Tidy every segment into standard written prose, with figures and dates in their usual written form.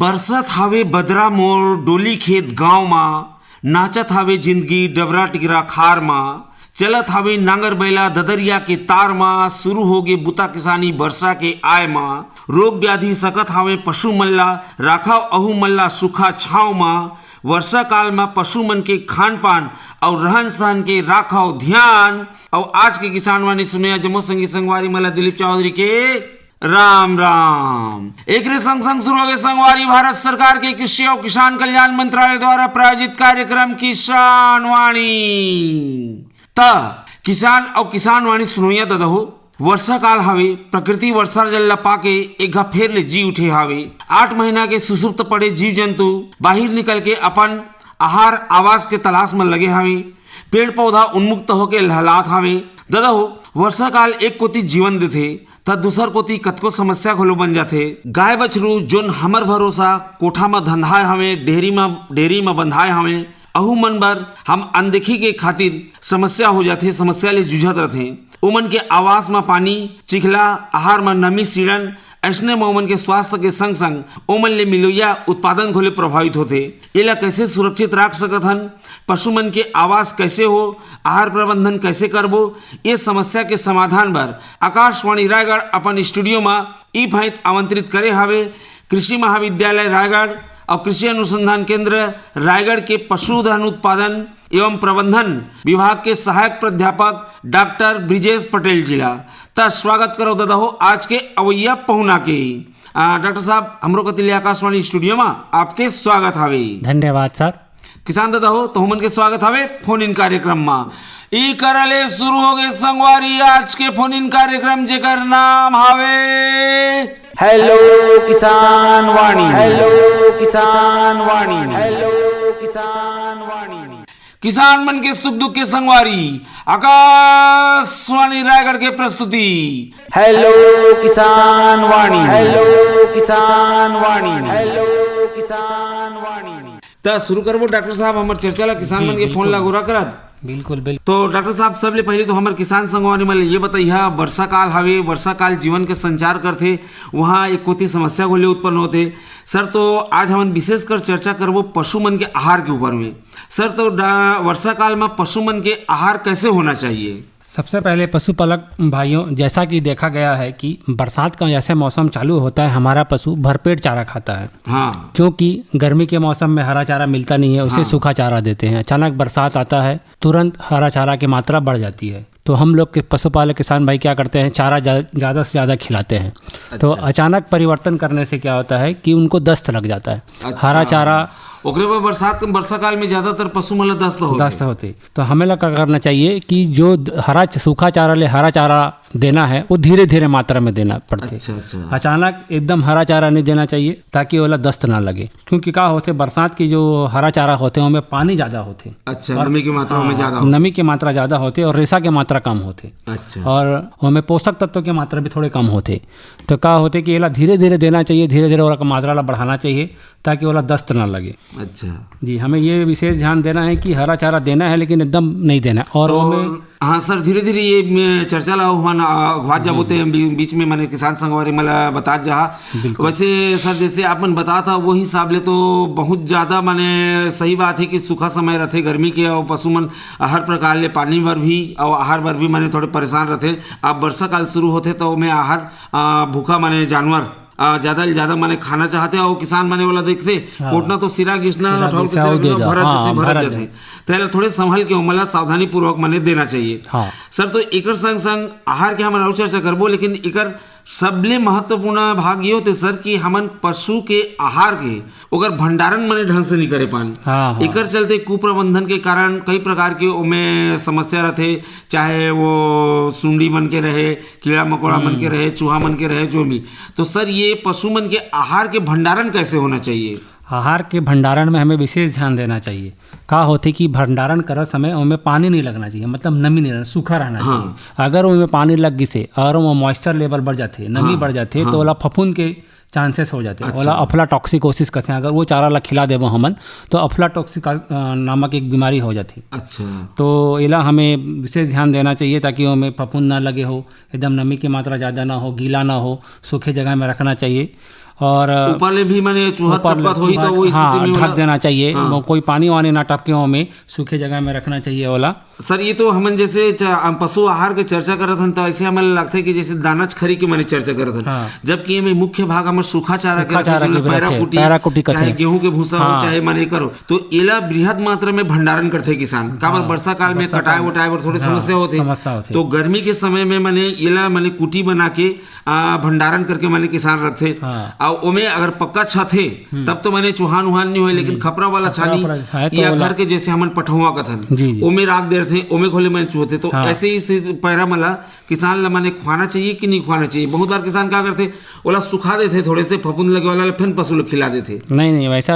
बरसत हावे बदरा मोर डोली खेत गांव मा, नाचत हावे जिंदगी डबरा टिकरा खार मा, चलत हावे नांगर बैला ददरिया के तार मा, शुरू होगे बुता किसानी वर्षा के आय मा, रोग व्याधि सकत हावे पशु मल्ला, राखाव अहू मल्ला सुखा छाव मा, वर्षा काल में पशु मन के खान पान और रहन सहन के राखाव ध्यान। और आज के किसान वाणी सुने जम्मू संगी संगवारी मला दिलीप चौधरी के राम राम। एक संग संग शुरू हो गए संगवारी भारत सरकार के कृषि और किसान कल्याण मंत्रालय द्वारा प्रायोजित कार्यक्रम किसान वाणी। किसान और किसान वाणी सुनोया दादा हो, वर्षा काल हावे, प्रकृति वर्षा जल पाके एक फेर ले जी उठे हावे। 8 महीना के सुसुप्त पड़े जीव जंतु बाहर निकल के अपन आहार आवास के तलाश में लगे हावे। पेड़ पौधा उन्मुक्त होके लहलात हावे। दादा हो, वर्षा काल एक कोती जीवन देथे त दूसर कोती कतको समस्या घलो बन जाथे। गाय बछरू जोन हमर भरोसा कोठा में धंधाए हवे, डेरी में बंधाए हवे, अहू मन बर हम अनदेखी के खातिर समस्या हो जाथे, समस्या ले जूझत रथे। ओमन के आवास में पानी चिखला, आहार में नमी सीड़न, ऐसने में ओमन के स्वास्थ्य के संग संग ओमन ले मिलोया उत्पादन घोले प्रभावित होते। एला कैसे सुरक्षित राख सकत हन, पशु मन के आवास कैसे हो, आहार प्रबंधन कैसे करबो, ये समस्या के समाधान बर आकाशवाणी रायगढ़ अपन स्टूडियो में ई भांति आमंत्रित करे हावे कृषि महाविद्यालय रायगढ़ और कृषि अनुसंधान केंद्र रायगढ़ के पशुधन उत्पादन एवं प्रबंधन विभाग के सहायक प्राध्यापक डॉक्टर ब्रिजेश पटेल जिला। त स्वागत करो दादा हो आज के अवैया पहुना के। डॉक्टर साहब, हमरो कतिले आकाशवाणी स्टूडियो में आपके स्वागत हावे। धन्यवाद सर। किसान दादा हो, तो हमन के स्वागत हावे फोन इन कार्यक्रम में। ई करले शुरू हो गए संगवारी आज के फोन इन कार्यक्रम जेकर नाम हावे हेलो किसान वाणी। हेलो किसान वाणी। हेलो किसान वाणी। किसान मन के सुख दुख के संगवारी आकाशवाणी रायगढ़ के प्रस्तुति हेलो किसान वाणी। हेलो किसान वाणी। हेलो किसान वाणी। तो शुरू करबो डॉक्टर साहब हमर चर्चा ला किसान मन के फोन ला गोरा करत। बिल्कुल बिल्कुल। तो डॉक्टर साहब, सबले पहले तो हमारे किसान संगवारी में ये बताइए, वर्षा काल हावे, वर्षा काल जीवन के संचार करते, वहाँ एक कोती समस्या को ले उत्पन्न होते। सर, तो आज हम विशेष कर चर्चा करबो पशु मन के आहार के ऊपर में। सर, तो वर्षा काल में पशु मन के आहार कैसे होना चाहिए? सबसे पहले पशुपालक भाइयों, जैसा कि देखा गया है कि बरसात का जैसे मौसम चालू होता है हमारा पशु भरपेट चारा खाता है। हाँ। क्योंकि गर्मी के मौसम में हरा चारा मिलता नहीं है, उसे सूखा चारा देते हैं। अचानक बरसात आता है, तुरंत हरा चारा की मात्रा बढ़ जाती है। तो हम लोग के पशुपालक किसान भाई क्या करते हैं, चारा ज़्यादा से ज़्यादा खिलाते हैं। अच्छा। तो अचानक परिवर्तन करने से क्या होता है कि उनको दस्त लग जाता है। अच्छा। हरा चारा ओकरे बाद वर्षा काल में ज्यादातर पशु मन दस्त होते। तो हमें लोग क्या करना चाहिए कि जो सूखा चारा ले हरा चारा देना है वो धीरे धीरे मात्रा में देना पड़ता है। अच्छा। अचानक एकदम हरा चारा नहीं देना चाहिए ताकि वो दस्त ना लगे। क्योंकि क्या होते, बरसात की जो हरा चारा होते हैं उनमें पानी ज़्यादा होते। अच्छा। नमी की मात्रा में ज़्यादा, नमी की मात्रा ज़्यादा होती है और रेशा की मात्रा कम होते। अच्छा। और उनमें पोषक तत्वों की मात्रा भी थोड़े कम होते। तो क्या होते कि ये धीरे धीरे देना चाहिए, धीरे धीरे वाला मात्रा बढ़ाना चाहिए ताकि वाला दस्त ना लगे। अच्छा जी, हमें ये विशेष ध्यान देना है कि हरा चारा देना है लेकिन एकदम नहीं देना है। और तो हाँ सर, धीरे धीरे ये चर्चा ला घुआ जाबोते बीच में मैंने किसान संगवारी मला बता जा। वैसे सर, जैसे आपन बता था वो हिसाब ले तो बहुत ज़्यादा माने सही बात है कि सूखा समय रहते गर्मी के, और पशु मन हर प्रकार ले पानी बर भी और आहार बर भी माने थोड़े परेशान रहते। अब वर्षा काल शुरू होते तो मैं आहार भूखा माने जानवर ज्यादा से ज्यादा माने खाना चाहते हैं और किसान माने वाला देखते कोटना तो सिरा घिसना भरत जाते। तो थोड़े संभल के मला सावधानी पूर्वक माने देना चाहिए। सर, तो एकर संग संग आहार के हम चर्चा करबो, लेकिन एकर सबले महत्वपूर्ण भाग ये होते सर कि हमन पशु के आहार के ओकर भंडारण माने ढंग से नहीं करे पान। एकर चलते कुप्रबंधन के कारण कई प्रकार के ओमे समस्या रहते, चाहे वो सुंडी मन के रहे, कीड़ा मकोड़ा मन के रहे, चूहा मन के रहे, जो भी। तो सर, ये पशु मन के आहार के भंडारण कैसे होना चाहिए? आहार के भंडारण में हमें विशेष ध्यान देना चाहिए। का होते कि भंडारण करत समय उनमें पानी नहीं लगना चाहिए, मतलब नमी नहीं रहना, सूखा रहना चाहिए। अगर उनमें पानी लग गई से और वो मॉइस्चर लेवल बढ़ जाते, नमी बढ़ जाते, तो ओला फफूंद के चांसेस हो जाते हैं। ओला अफ्लाटॉक्सिकोसिस कहते हैं। अगर वो चारा ला खिला देबो हमन तो अफ्लाटॉक्सिक नामक एक बीमारी हो जाती। अच्छा। तो इला हमें विशेष ध्यान देना चाहिए ताकि हमें फफूंद ना लगे हो, एकदम नमी की मात्रा ज़्यादा ना हो, गीला ना हो, सूखे जगह में रखना चाहिए। और ऊपर ले भी माने चूहा ऊपर टपकत होई तो वो हाँ स्थिति में ढक देना चाहिए। हाँ। कोई पानी वानी ना टपके में सूखे जगह में रखना चाहिए वाला। सर ये तो हमन जैसे पशु आहार के चर्चा करत हन तो ऐसे हमें लगता है कि जैसे दाना खरी के मैंने चर्चा करत हन, हाँ। जबकि में मुख्य भाग हमर सूखा चारा के चारा के पैरा कुटी चाहे गेहूं के भूसा हो चाहे माने करो तो एला बृहद मात्रा में भंडारण करते किसान काबर वर्षा काल में कटाई उटाई और थोड़ी समस्या होती तो गर्मी के समय में माने एला माने कुटी बना के भंडारण करके माने किसान रखते और ओमे अगर पक्का छत है तब तो माने चूहान उहान नहीं हो, लेकिन खपरा वाला छानी या घर के जैसे हमन पठौआ कथन ओमे राख दे थे ओमे खोले मैंने चूहते तो ऐसे ही पैरा मला किसान ला माने खाना चाहिए कि नहीं खाना चाहिए। बहुत बार किसान क्या करते ओला सुखा देते थोड़े से फफूंद लगे वाला फिर पशु लोग खिला देते। नहीं वैसा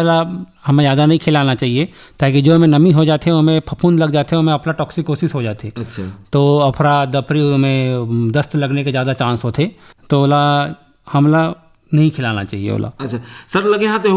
हमें ज़्यादा नहीं खिलाना चाहिए ताकि जो हमें नमी हो जाते हैं हमें फफूंद लग जाते हैं हमें अपना टॉक्सिकोसिस हो जाते। अच्छा। तो अफरा दफरी में दस्त लगने के ज़्यादा चांस होते तो ओला हमला नहीं खिलाना चाहिए ओला। अच्छा सर लगे हाँ तो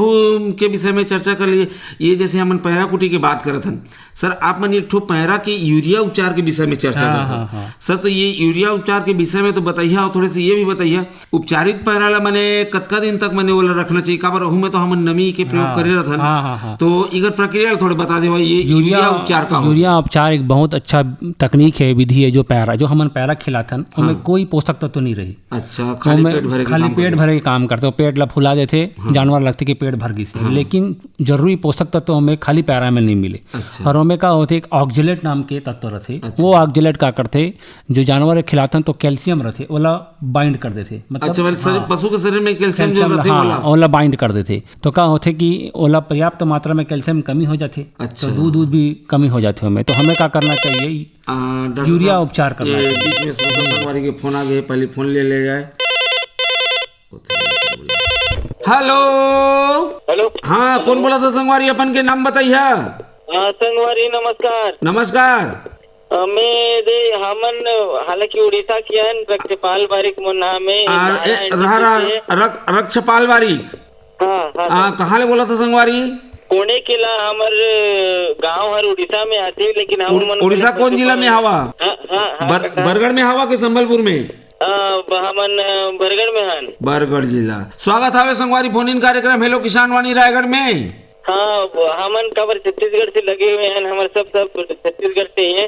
के विषय में चर्चा कर लिए। ये जैसे हम पैरा कुटी की बात करत हन सर आप मन एक ठो पैरा के यूरिया उपचार के विषय में चर्चा करते हैं सर तो ये यूरिया उपचार के विषय में तो बताइए और थोड़े से ये भी बताइए उपचारित पैरा ला मैंने कतका दिन तक मैंने ओला रखना चाहिए काबर में तो हम नमी के प्रयोग करे रहन तो इधर प्रक्रिया थोड़े बता दे ये यूरिया उपचार का। यूरिया उपचार एक बहुत अच्छा तकनीक है विधि है जो पैरा जो हमन पैरा खिलाथन उनमें कोई पोषक तत्व नहीं रही। अच्छा खाली पेट भरे के काम करते हो पेट ला फुला देते जानवर लगते कि पेट भर गई से लेकिन जरूरी पोषक तत्व हमें खाली पैरा में नहीं मिले। और में का होते एक ऑक्जेलेट नाम के तत्व रहते। वो ऑक्जेलेट का करते जो जानवर खिलाते तो कैल्शियम रहते ओला बाइंड कर देते मतलब पशु के शरीर में कैल्शियम जो रहते ओला बाइंड कर देते तो क्या होते कि ओला पर्याप्त मात्रा में कैल्शियम कमी हो जाते। तो दूध भी कमी हो जाते हमें तो हमें क्या करना चाहिए यूरिया उपचार करना चाहिए। फोन आ गए पहले फोन ले जाए। हेलो हेलो हाँ कौन बोला था संगवारी अपन के नाम बताइए। संगवारी नमस्कार। नमस्कार मैं दे हमन हालांकि उड़ीसा की हन रक्षपाल बारिक मुन्ना में रक्षपाल बारिक। हाँ कहाँ ले बोला था संगवारी। पुणे किला हमार गांव हर उड़ीसा में आते लेकिन हम उड़ीसा कौन जिला में हवा। बरगढ़ में हवा के संबलपुर में हमन बरगढ़ में हन बरगढ़ जिला। स्वागत है संगवारी फोन इन कार्यक्रम हेलो किसान वाणी रायगढ़ में। हाँ हमन खबर छत्तीसगढ़ से लगे हुए हैं हमारे सब छत्तीसगढ़ से हैं।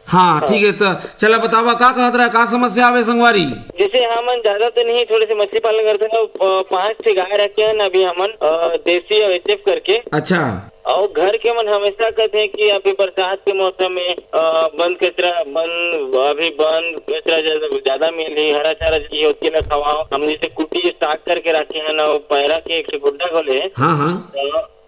हाँ ठीक है तो चला बतावा का कहत रहा का समस्या आवे संगवारी। जैसे हमन ज्यादा तो नहीं थोड़े से मछली पालन करते हैं 5-6 गाय रखे हैं अभी हमन देसी और एचएफ करके। अच्छा और घर के मन हमेशा कहते हैं कि अभी बरसात के मौसम में बंद कचरा ज्यादा मिली हरा चारा चाहिए उसके लिए खवाओ हम जैसे कुटी स्टाक करके रखे हैं ना पैरा के एक गुड्डा खोले। हाँ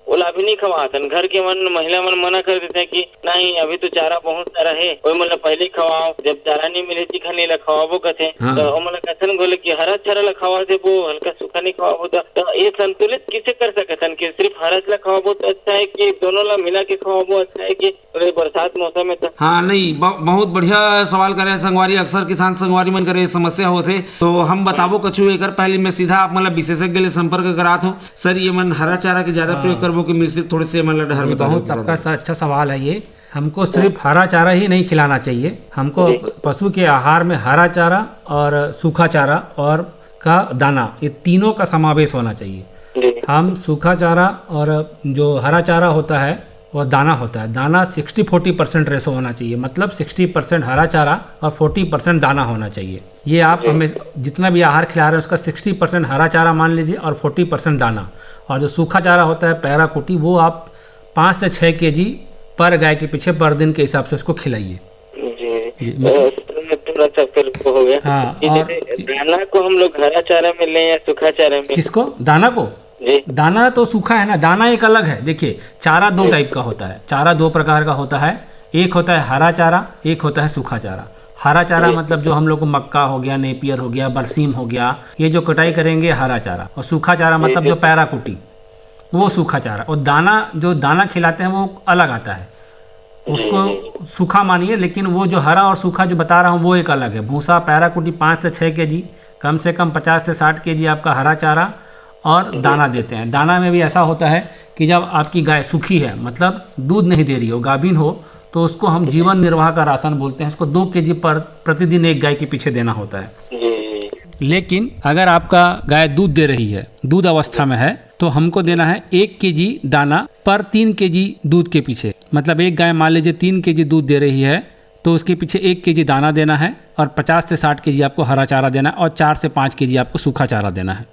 ओला अभी नहीं खवातन घर के महिला मन मना कर देते हैं कि नहीं अभी तो चारा बहुत सारा है वही मतलब पहले खवाओ जब चारा नहीं मिले चिकन नहीं खवाबो कहते तो मतलब कथन बोले कि हरा चारा ला खवा दे वो हल्का सूखा नहीं खवाबो तो ये संतुलित किसे कर सकते कि सिर्फ हरा ला खवाबो तो अच्छा है कि दोनों ला मिला के खवाबो अच्छा है कि बरसात मौसम में। तो हाँ नहीं बहुत बढ़िया सवाल करे संगवारी अक्सर किसान संगवारी मन करे समस्या होते तो हम बताबो कछु एक पहले मैं सीधा आप मतलब विशेषज्ञ ले संपर्क करात हूँ सर ये मन हरा चारा के ज्यादा प्रयोग करबो कि मिश्रित थोड़े से मतलब डर बता। बहुत आपका अच्छा सवाल है ये। हमको सिर्फ हरा चारा ही नहीं खिलाना चाहिए हमको पशु के आहार में हरा चारा और सूखा चारा और का दाना ये तीनों का समावेश होना चाहिए। हम सूखा चारा और जो हरा चारा होता है और दाना होता है दाना 60-40% रेशो होना चाहिए मतलब 60% हरा चारा और 40% दाना होना चाहिए। ये आप हमें जितना भी आहार खिला रहे हैं उसका 60% हरा चारा मान लीजिए और 40% दाना। और जो सूखा चारा होता है पैरा कुटी वो आप 5 से 6 kg पर गाय के पीछे पर दिन के हिसाब से उसको खिलाइए। थोड़ा सा फिर हो गया। हाँ और दाना को हम लोग हरा चारा में लें या सूखा चारा में। किसको दाना को दाना तो सूखा है ना दाना एक अलग है। देखिए चारा 2 टाइप का होता है चारा 2 प्रकार का होता है एक होता है हरा चारा एक होता है सूखा चारा। हरा चारा मतलब जो हम लोग को मक्का हो गया नेपियर हो गया बरसीम हो गया ये जो कटाई करेंगे हरा चारा और सूखा चारा मतलब जो पैरा कुटी वो सूखा चारा। और दाना जो दाना खिलाते हैं वो अलग आता है उसको सूखा मानिए लेकिन वो जो हरा और सूखा जो बता रहा हूँ वो एक अलग है। भूसा पैरा कुटी 5 से 6 kg कम से कम 50 से 60 kg आपका हरा चारा और दाना देते हैं। दाना में भी ऐसा होता है कि जब आपकी गाय सूखी है मतलब दूध नहीं दे रही हो गाभिन हो तो उसको हम जीवन निर्वाह का राशन बोलते हैं। इसको 2 kg पर प्रतिदिन एक गाय के पीछे देना होता है। लेकिन अगर आपका गाय दूध दे रही है, दूध अवस्था में है, तो हमको देना है 1 केजी दाना पर 3 केजी दूध के पीछे। मतलब एक गाय मान लीजिए 3 केजी दूध दे रही है तो उसके पीछे 1 केजी दाना देना है और 50 से 60 केजी आपको हरा चारा देना है और 4 से 5 केजी आपको सूखा चारा देना है।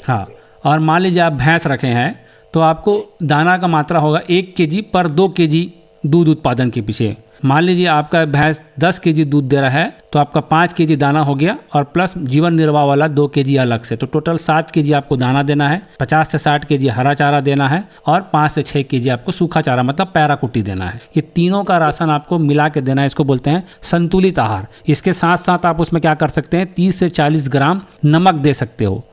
हाँ, और मान लीजिए आप भैंस रखे हैं तो आपको दाना का मात्रा होगा 1 केजी पर 2 केजी दूध उत्पादन के पीछे। मान लीजिए आपका भैंस 10 केजी दूध दे रहा है तो आपका 5 केजी दाना हो गया और प्लस जीवन निर्वाह वाला 2 केजी अलग से, तो टोटल 7 केजी आपको दाना देना है, 50 से 60 केजी हरा चारा देना है और 5 से 6 केजी आपको सूखा चारा मतलब पैरा कुट्टी देना है। ये तीनों का राशन आपको मिला के देना है, इसको बोलते हैं संतुलित आहार। इसके साथ साथ आप उसमें क्या कर सकते हैं, 30 से 40 ग्राम नमक दे सकते हो,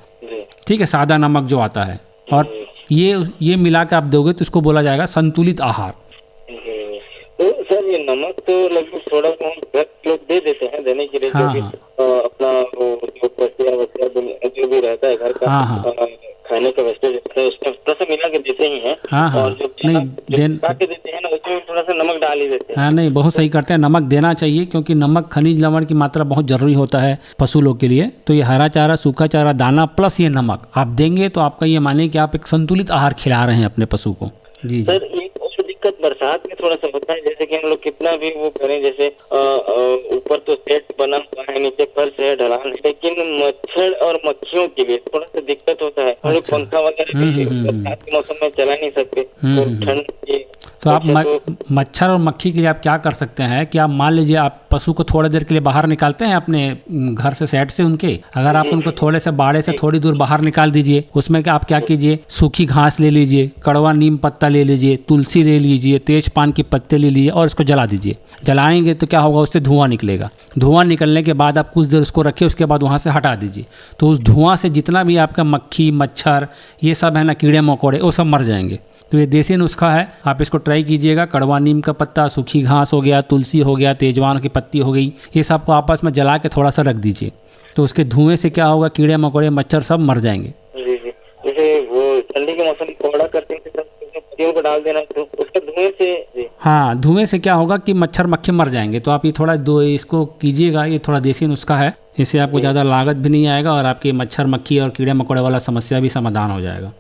ठीक है, सादा नमक जो आता है, और ये मिला के आप दोगे तो इसको बोला जाएगा संतुलित आहार। तो सर ये नमक तो लगभग थोड़ा बहुत घर लोग दे देते हैं देने के लिए, हाँ, जो भी अपना वो जो बचिया जो भी रहता है घर का, हाँ, खाने का वेस्टेज उसमें थोड़ा सा मिला के देते ही हैं। हाँ, हाँ, और जो के देते हैं ना उसमें थोड़ा सा नमक डाल ही देते हैं। हाँ, नहीं, बहुत सही करते हैं, नमक देना चाहिए क्योंकि नमक खनिज लवण की मात्रा बहुत जरूरी होता है पशु लोग के लिए। तो ये हरा चारा, सूखा चारा, दाना प्लस ये नमक आप देंगे तो आपका ये माने कि आप एक संतुलित आहार खिला रहे हैं अपने पशु को। जी सर एक और दिक्कत बरसात में थोड़ा सा होता है, जैसे कि हम लोग कितना भी वो करें, जैसे ऊपर तो सेट बना हुआ है, नीचे फर्श है, ढलान है, लेकिन मच्छर और मक्खियों के लिए थोड़ा सा दिक्कत होता है। हम लोग पंखा वगैरह बरसात के मौसम में चला नहीं सकते, तो ठंड तो आप मच्छर और मक्खी के लिए आप क्या कर सकते हैं कि आप मान लीजिए आप पशु को थोड़ी देर के लिए बाहर निकालते हैं अपने घर से, सेट से उनके, अगर आप उनको थोड़े से बाड़े से थोड़ी दूर बाहर निकाल दीजिए, उसमें क्या आप क्या कीजिए, सूखी घास ले लीजिए, कड़वा नीम पत्ता ले लीजिए, तुलसी ले लीजिए, तेज पान के पत्ते ले लीजिए और इसको जला दीजिए। जलाएंगे तो क्या होगा, उससे धुआं निकलेगा। धुआं निकलने के बाद आप कुछ देर उसको रखिए, उसके बाद वहाँ से हटा दीजिए, तो उस धुआं से जितना भी आपका मक्खी, मच्छर, ये सब है ना, कीड़े मकोड़े, वो सब मर जाएंगे। तो ये देसी नुस्खा है, आप इसको ट्राई कीजिएगा। कड़वा नीम का पत्ता, सूखी घास हो गया, तुलसी हो गया, तेजवान की पत्ती हो गई, ये सब को आपस में जला के थोड़ा सा रख दीजिए, तो उसके धुएं से क्या होगा, कीड़े मकोड़े, मच्छर सब मर जाएंगे। जी जी, जैसे वो ठंडी के मौसम में कोहड़ा करते हैं तो पत्तियों को डाल देना, तो उसके धुएं से, हाँ, धुएं से क्या होगा कि मच्छर मक्खी मर जाएंगे। तो आप ये थोड़ा इसको कीजिएगा, ये थोड़ा देसी नुस्खा है, इससे आपको ज़्यादा लागत भी नहीं आएगा और आपके मच्छर मक्खी और कीड़े मकोड़े वाला समस्या भी समाधान हो जाएगा।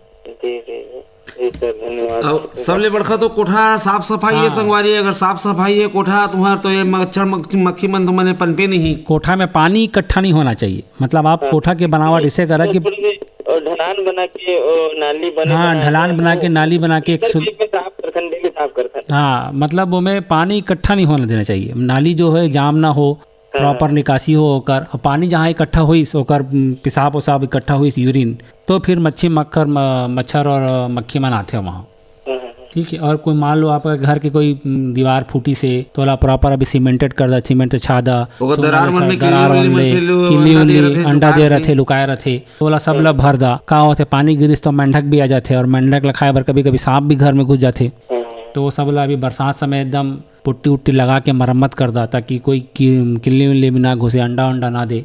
धन्यवाद। सबले बड़का तो कोठा साफ सफाई है संगवारी। अगर साफ सफाई है कोठा तुम्हार तो ये मच्छर मक्खी मन तुमने पनपे नहीं। कोठा में पानी इकट्ठा नहीं होना चाहिए, मतलब आप कोठा के बनावट इसे करा कि ढलान बना के नाली बना, हाँ, ढलान बना के नाली बना के साफ करता, हाँ, मतलब वो में पानी इकट्ठा नहीं होने देना चाहिए। नाली जो है जाम ना हो, प्रॉपर निकासी हो होकर, पानी जहाँ इकट्ठा हुई होकर पेशाब वसाब इकट्ठा हुई यूरिन, तो फिर मच्छर और मक्खी मन आते हैं वहाँ, ठीक है। और कोई मान लो आपका घर की कोई दीवार फूटी से तो वाला प्रॉपर अभी सीमेंटेड कर दा, सीमेंट से छादा, किल्ली अंडा दे रहे थे, लुकाए रहे थे, तो वाला सब ला भर दा। का होते पानी गिरिस तो मेंढक भी आ जाते और मेंढक ला खाए बर कभी कभी सांप भी घर में घुस जाते, तो वो सब ला अभी बरसात समय एकदम पुट्टी उट्टी लगा के मरम्मत कर दा ताकि कोई किल्ली विल्ली भी ना घुसे, अंडा उंडा ना दे।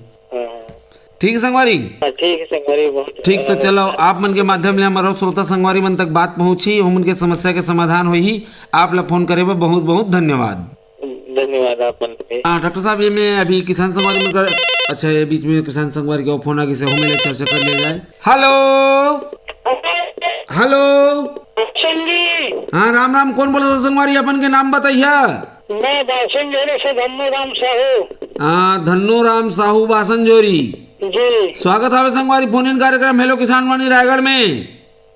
ठीक है संगवारी, ठीक है संगवारी, बहुत ठीक। तो चलो आप मन के माध्यम ले हमारा श्रोता संगवारी मन तक बात पहुंची, हम उनके समस्या के समाधान हुई। आप ला फोन करे बहुत बहुत धन्यवाद। धन्यवाद आप मन के। डॉक्टर साहब, ये मैं अभी किसान संगवारी में अच्छा, ये बीच में किसान संगवारी का फोन आगे से हम ले चर्चा कर ले जाए। हेलो हेलो, हाँ राम राम, कौन बोला था संगवारी, अपन के नाम बताइए। मैं बासनजोरी से धन्नो राम साहू। हाँ, धन्नो राम साहू बासनजोरी जी। स्वागत है संगवारी फोन इन कार्यक्रम हेलो किसान वाणी रायगढ़ में।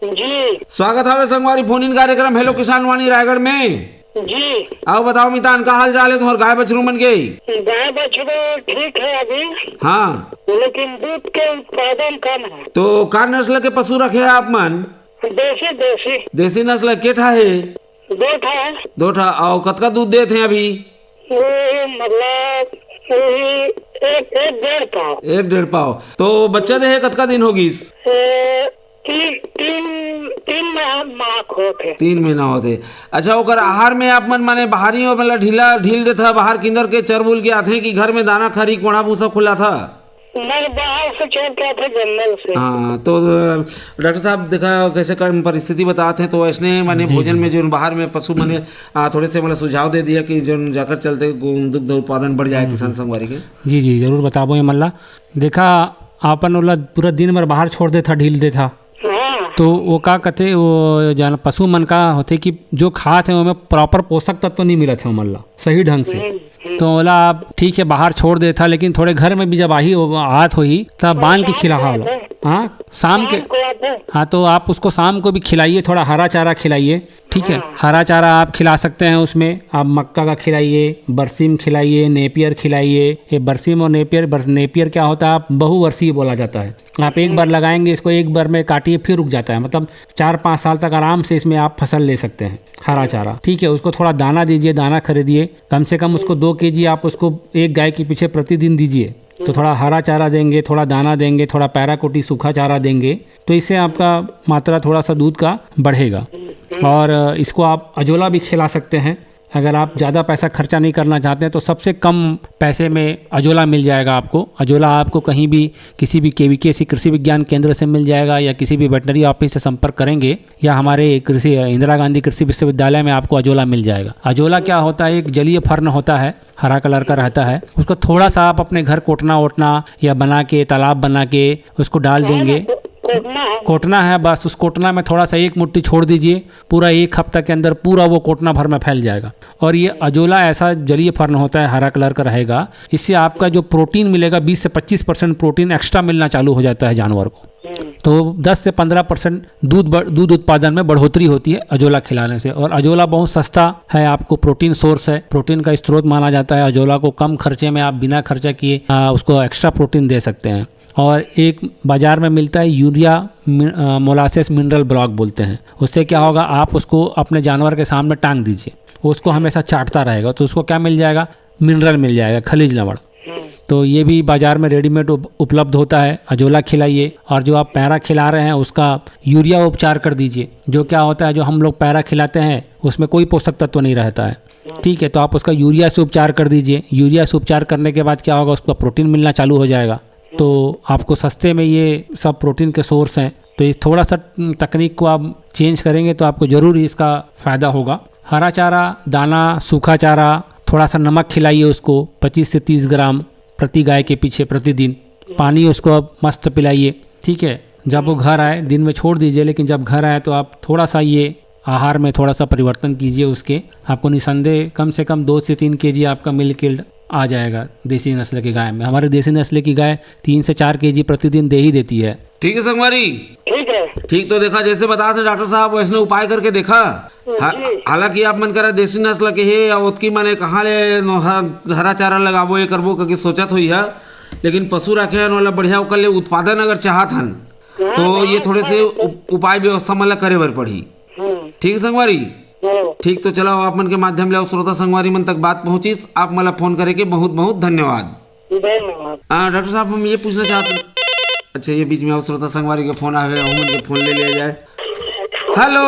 जी स्वागत है संगवारी फोन इन कार्यक्रम हेलो किसान वाणी रायगढ़ में। जी। आओ बताओ मितान, का हाल चाल है तुम्हारे गाय बछरू मन के? गाय बछड़ू ठीक है अभी, हाँ, लेकिन दूध के उत्पादन कम है। तो का नस्ल के पशु रखे हैं आप मन? देसी देसी नस्ल के ठा है? दो ठा। और कतका दूध देते हैं अभी? मतलब एक 1.5 पाव। तो बच्चा दे कतका दिन होगी? 3 महीना होते। अच्छा, ओकर आहार में आप मन माने बाहरी मतलब ढील देता बाहर किंदर के चरबुल के आथे कि घर में दाना खरी कोड़ा भूसा खुला था? मैं बाहर से चल रहा था जंगल से। हाँ तो डॉक्टर साहब देखा कैसे कर्म परिस्थिति बताते हैं तो ऐसने माने भोजन में जो बाहर में पशु माने थोड़े से मतलब सुझाव दे दिया कि जो जाकर चलते दुग्ध उत्पादन बढ़ जाए किसान संगवारी के। जी जी जरूर बताबो ये मल्ला। देखा आपन ओला पूरा दिन भर बाहर छोड़ देता ढील देता हाँ तो वो का कहते वो जान पशु मन का होते कि जो खाते हैं उनमें प्रॉपर पोषक तत्व तो नहीं मिलत है मल्ला सही ढंग से। तो बोला आप ठीक है बाहर छोड़ देता लेकिन थोड़े घर में भी जब आत हुई तब बांध के खिला होला। हाँ शाम के को आता है। हाँ तो आप उसको शाम को भी खिलाइए थोड़ा हरा चारा खिलाइए ठीक है। हरा चारा आप खिला सकते हैं उसमें आप मक्का का खिलाइए बरसीम खिलाइए नेपियर खिलाइए। ये बरसीम और नेपियर क्या होता है आप बहुवर्षीय बोला जाता है। आप एक बार लगाएंगे इसको एक बार में काटिए फिर रुक जाता है मतलब 4-5 साल तक आराम से इसमें आप फसल ले सकते हैं। हरा चारा ठीक है उसको थोड़ा दाना दीजिए दाना खरीदिए कम से कम उसको 2 kg आप उसको एक गाय के पीछे प्रतिदिन दीजिए। तो थोड़ा हरा चारा देंगे थोड़ा दाना देंगे थोड़ा पैराकोटी सूखा चारा देंगे तो इससे आपका मात्रा थोड़ा सा दूध का बढ़ेगा। और इसको आप अजोला भी खिला सकते हैं अगर आप ज़्यादा पैसा खर्चा नहीं करना चाहते हैं तो सबसे कम पैसे में अजोला मिल जाएगा आपको। अजोला आपको कहीं भी किसी भी KVKC कृषि विज्ञान केंद्र से मिल जाएगा या किसी भी वेटनरी ऑफिस से संपर्क करेंगे या हमारे इंदिरा गांधी कृषि विश्वविद्यालय में आपको अजोला मिल जाएगा। अजोला क्या होता है एक जलीय फर्न होता है हरा कलर का रहता है उसको थोड़ा सा आप अपने घर कोटना वोटना या बना के तालाब बना के उसको डाल देंगे। कोटना है बस उस कोटना में थोड़ा सा 1 मुट्ठी छोड़ दीजिए पूरा 1 हफ्ता के अंदर पूरा वो कोटना भर में फैल जाएगा। और ये अजोला ऐसा जलीय फर्न होता है हरा कलर का रहेगा इससे आपका जो प्रोटीन मिलेगा 20 से 25% प्रोटीन एक्स्ट्रा मिलना चालू हो जाता है जानवर को। तो 10 से 15% दूध उत्पादन में बढ़ोतरी होती है अजोला खिलाने से। और अजोला बहुत सस्ता है आपको प्रोटीन सोर्स है प्रोटीन का स्रोत माना जाता है। अजोला को कम खर्चे में आप बिना खर्चा किए उसको एक्स्ट्रा प्रोटीन दे सकते हैं। और एक बाज़ार में मिलता है यूरिया मोलासेस मिनरल ब्लॉक बोलते हैं। उससे क्या होगा आप उसको अपने जानवर के सामने टांग दीजिए उसको हमेशा चाटता रहेगा तो उसको क्या मिल जाएगा मिनरल मिल जाएगा खनिज लवण। तो ये भी बाज़ार में रेडीमेड उपलब्ध होता है। अजोला खिलाइए और जो आप पैरा खिला रहे हैं उसका यूरिया उपचार कर दीजिए। जो क्या होता है जो हम लोग पैरा खिलाते हैं उसमें कोई पोषक तत्व नहीं रहता है ठीक है। तो आप उसका यूरिया से उपचार कर दीजिए। यूरिया से उपचार करने के बाद क्या होगा उसका प्रोटीन मिलना चालू हो जाएगा। तो आपको सस्ते में ये सब प्रोटीन के सोर्स हैं। तो इस थोड़ा सा तकनीक को आप चेंज करेंगे तो आपको ज़रूर इसका फ़ायदा होगा। हरा चारा दाना सूखा चारा थोड़ा सा नमक खिलाइए उसको 25 से 30 ग्राम प्रति गाय के पीछे प्रतिदिन। पानी उसको आप मस्त पिलाइए ठीक है। जब वो घर आए दिन में छोड़ दीजिए लेकिन जब घर आए तो आप थोड़ा सा ये आहार में थोड़ा सा परिवर्तन कीजिए उसके। आपको निसंदेह कम से कम 2 से 3 kg आपका मिल्क यील्ड आ जाएगा देसी नस्ल की गाय में। हमारे देसी नस्ल की गाय 3 से 4 kg प्रतिदिन दे ही देती है। ठीक है संगवारी ठीक है। ठीक तो देखा जैसे बताते डॉक्टर साहब वैसने उपाय करके देखा। हालांकि आप मन करा देसी नस्ल के है या ओतकी माने कहाँ ले हरा चारा लगाबो ये करबो करके सोचत हुई है लेकिन पशु रखे हन वाला बढ़िया ओकर ले उत्पादन अगर चाहत हन तो ये थोड़े से उपाय व्यवस्था मतलब करे बर पड़ी। ठीक संगवारी ठीक तो चलो आप मन के माध्यम ले श्रोता संगवारी मन तक बात पहुंचीस आप मला फोन करे के बहुत बहुत धन्यवाद। डॉक्टर साहब हम ये पूछना चाहते अच्छा ये बीच में श्रोता संगवारी के फोन आवे हम के फोन ले लिया जाए। हेलो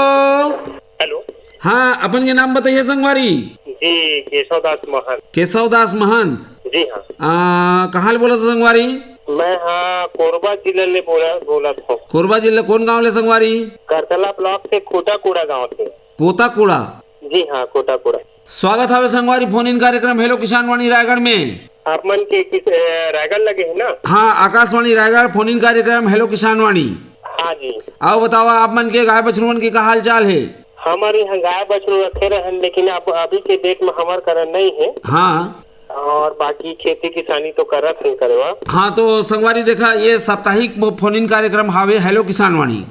हेलो हाँ अपन के नाम बताइए संगवारी। जी केशवदास महंत। केशवदास महंत जी हाँ कहाँ ले बोला था संगवारी। मैं हाँ कोरबा जिले ले बोला था। कोरबा जिले कौन गांव ले संगवारी। करतला ब्लॉक से कोटाकूड़ा गाँव से। कोताकूड़ा जी हाँ कोटाकूड़ा। स्वागत है संगवारी फोन इन कार्यक्रम हेलो किसानवाणी रायगढ़ में। आप मन के किस रायगढ़ लगे है ना। हाँ आकाशवाणी रायगढ़ फोन इन कार्यक्रम हेलो किसानवाणी। हाँ जी आओ बताओ आप मन के गाय बछरुअन के का हाल चाल है। हमारे यहाँ गाय बछरू रखे रहे लेकिन अब अभी के डेट में हमार करन नहीं है। हाँ और बाकी खेती किसानी तो करत है करवा। हाँ तो संगवारी देखा ये साप्ताहिक फोन इन कार्यक्रम हावे हेलो किसानवाणी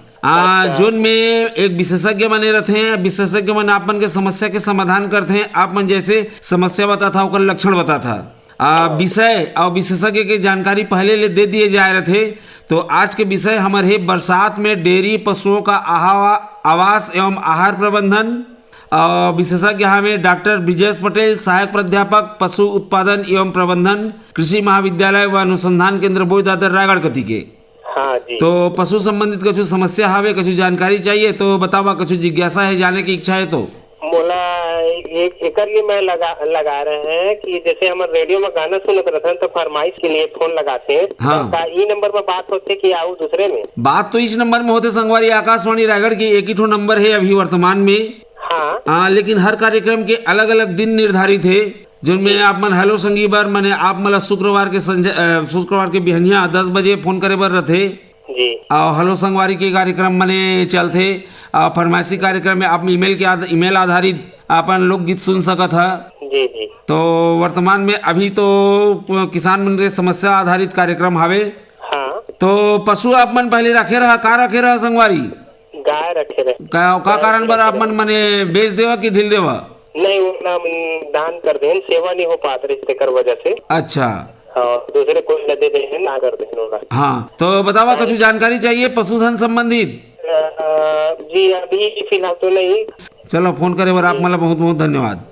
जोन में एक विशेषज्ञ बने रहते हैं। विशेषज्ञ मन आप मन के समस्या के समाधान करते हैं। आप मन जैसे समस्या बता था और लक्षण बता था विषय और विशेषज्ञ की जानकारी पहले ले दे दिए जा रहे थे। तो आज के विषय हमारे है बरसात में डेयरी पशुओं का आवास एवं आहार प्रबंधन। विशेषज्ञ हमें डॉक्टर ब्रिजेश पटेल सहायक प्राध्यापक पशु उत्पादन एवं प्रबंधन कृषि महाविद्यालय व अनुसंधान केंद्र बोई दादर रायगढ़ कथी के। हाँ जी तो पशु संबंधित कुछ समस्या हवे कुछ जानकारी चाहिए तो बतावा कुछ जिज्ञासा है जाने की इच्छा है तो मोला एक एकर लिए मैं लगा रहे हैं कि जैसे हम रेडियो में गाना सुनत रहते हैं तो फरमाइश के लिए फोन लगाते हैं। हाँ। तो का ई नंबर में बात होते कि आऊ दूसरे में? बात तो इस नंबर में होते संगवारी, आकाशवाणी रायगढ़ की एक ही ठो नंबर है अभी वर्तमान में। हाँ लेकिन हर कार्यक्रम के अलग अलग दिन निर्धारित है, जिनमें आप मन हेलो संगी बार मने आप मला शुक्रवार के बिहनिया 10 बजे फोन करे बर रहते जी। और हेलो संगवारी के कार्यक्रम मने चलते। फरमाइशी कार्यक्रम में आप ईमेल आधारित अपन लोकगीत सुन सकत है। जी जी। तो वर्तमान में अभी तो किसान मन के समस्या आधारित कार्यक्रम हावे। हाँ। तो पशु आप मन पहले रखे रहा संगवारी? गाय रखे रहे। का कारण बर आप मन मने बेच देवा कि ढील देवा? नहीं, वो ना दान कर दें, सेवा नहीं हो पाते रिश्ते कर वजह से। अच्छा। और दूसरे कोई न दे दें ना कर दें होगा। हाँ, तो बतावा कुछ जानकारी चाहिए पशुधन संबंधित? जी अभी फिलहाल तो नहीं। चलो फोन करे बर आप मला बहुत बहुत धन्यवाद।